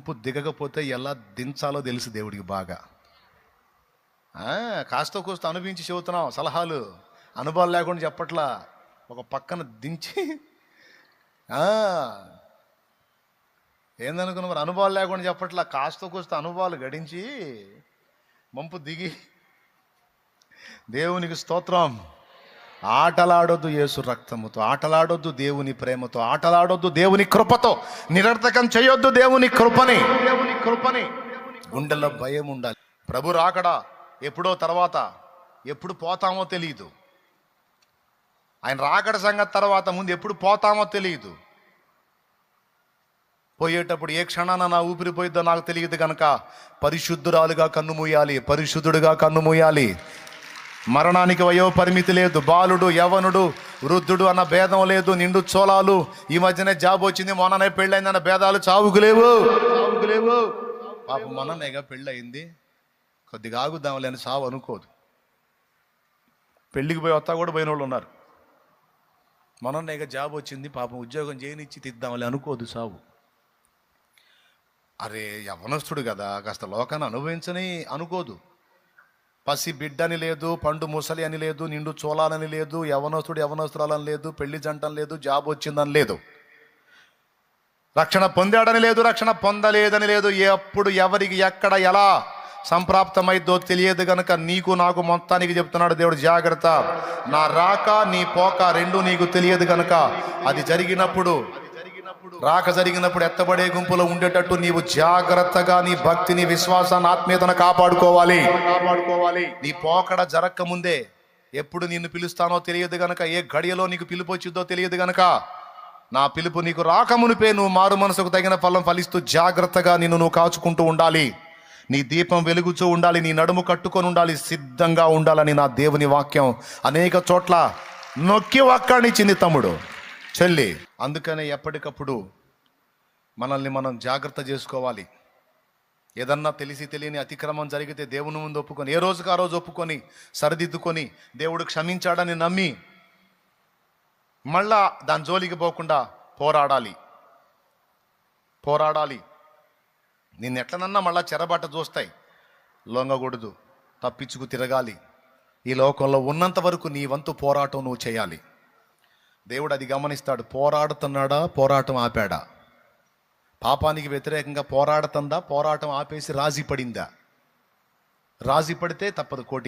ముప్పు దిగకపోతే ఎలా దించాలో తెలుసు దేవుడికి బాగా. కాస్త కూస్త అనుభవించి చెబుతున్నాం సలహాలు, అనుభవాలు లేకుండా చెప్పట్లా. ఒక పక్కన దించి ఏందనుకున్నా మరి, అనుభవాలు లేకుండా చెప్పట్లా, కాస్త కూస్త అనుభవాలు గడించి మంపు దిగి. దేవునికి స్తోత్రం. ఆటలాడొద్దు యేసు రక్తముతో, ఆటలాడొద్దు దేవుని ప్రేమతో, ఆటలాడొద్దు దేవుని కృపతో, నిరర్థకం చేయొద్దు దేవుని కృపని. గుండెల్లో భయం ఉండాలి. ప్రభు రాకడా ఎప్పుడో తర్వాత, ఎప్పుడు పోతామో తెలియదు. ఆయన రాకడ సంగతి తర్వాత, ముందు ఎప్పుడు పోతామో తెలియదు. పోయేటప్పుడు ఏ క్షణాన నా ఊపిరి పోయిద్దో నాకు తెలియదు కనుక పరిశుద్ధురాలుగా కన్నుమూయాలి, పరిశుద్ధుడుగా కన్నుమూయాలి. మరణానికి వయో పరిమితి లేదు, బాలుడు యవనుడు వృద్ధుడు అన్న భేదం లేదు, నిండు చోళాలు. ఈ మధ్యనే జాబ్ వచ్చింది, మొన్ననే పెళ్ళయిందన్న భేదాలు చావుకు లేవు. పాపం మొన్ననేగా పెళ్ళయింది, కొద్దిగా ఆగుద్దాంలే అని సావు అనుకోదు. పెళ్ళికి పోయి వస్తా కూడా పోయిన వాళ్ళు ఉన్నారు. మొన్ననేగా జాబ్ వచ్చింది, పాపం ఉద్యోగం చేయనిచ్చి తిద్దాంలే అనుకోదు సావు. అరే యవనస్తుడు కదా, కాస్త లోకాన్ని అనుభవించని అనుకోదు. పసి బిడ్డని లేదు, పండు ముసలి అని లేదు, నిండు చోళాలని లేదు, యవనస్తురాలని లేదు, పెళ్లి జంటని లేదు, జాబ్ వచ్చిందని లేదు, రక్షణ పొందాడని లేదు, రక్షణ పొందలేదని లేదు. ఎప్పుడు ఎవరికి ఎక్కడ ఎలా సంప్రాప్తమైద్దో తెలియదు గనక నీకు నాకు మొత్తానికి చెప్తున్నాడు దేవుడు, జాగ్రత్త. నా రాక నీ పోక రెండు నీకు తెలియదు గనక అది జరిగినప్పుడు, రాక జరిగినప్పుడు ఎత్తబడే గుంపులో ఉండేటట్టు నీవు జాగ్రత్తగా నీ భక్తిని, విశ్వాసాన్ని, ఆత్మీయతను కాపాడుకోవాలి. నీ పోకడ జరక్క ముందే, ఎప్పుడు నిన్ను పిలుస్తానో తెలియదు గనక, ఏ గడియలో నీకు పిలుపు వచ్చిద్దో తెలియదు గనక, నా పిలుపు నీకు రాకమునిపే నువ్వు మారు మనసుకు తగిన ఫలం ఫలిస్తూ జాగ్రత్తగా నువ్వు కాచుకుంటూ ఉండాలి. నీ దీపం వెలుగుతూ ఉండాలి, నీ నడుము కట్టుకొని ఉండాలి, సిద్ధంగా ఉండాలని నా దేవుని వాక్యం అనేక చోట్ల నొక్కి వక్కాణిచ్చింది తమ్ముడు, చెల్లి. అందుకనే ఎప్పటికప్పుడు మనల్ని మనం జాగ్రత్త చేసుకోవాలి. ఏదన్నా తెలిసి తెలియని అతిక్రమం జరిగితే దేవుని ముందు ఒప్పుకొని, ఏ రోజుకు ఆ రోజు ఒప్పుకొని సరిదిద్దుకొని, దేవుడు క్షమించాడని నమ్మి మళ్ళా దాని జోలికి పోకుండా పోరాడాలి. నిన్ను ఎట్లనన్నా మళ్ళా చెరబాట చూస్తాయి, లొంగకూడదు, తప్పించుకు తిరగాలి. ఈ లోకంలో ఉన్నంత వరకు నీ వంతు పోరాటం నువ్వు చేయాలి. దేవుడు అది గమనిస్తాడు. పోరాడుతున్నాడా, పోరాటం ఆపాడా? పాపానికి వ్యతిరేకంగా పోరాడుతుందా, పోరాటం ఆపేసి రాజీ పడిందా? రాజీ పడితే తప్పదు కోటి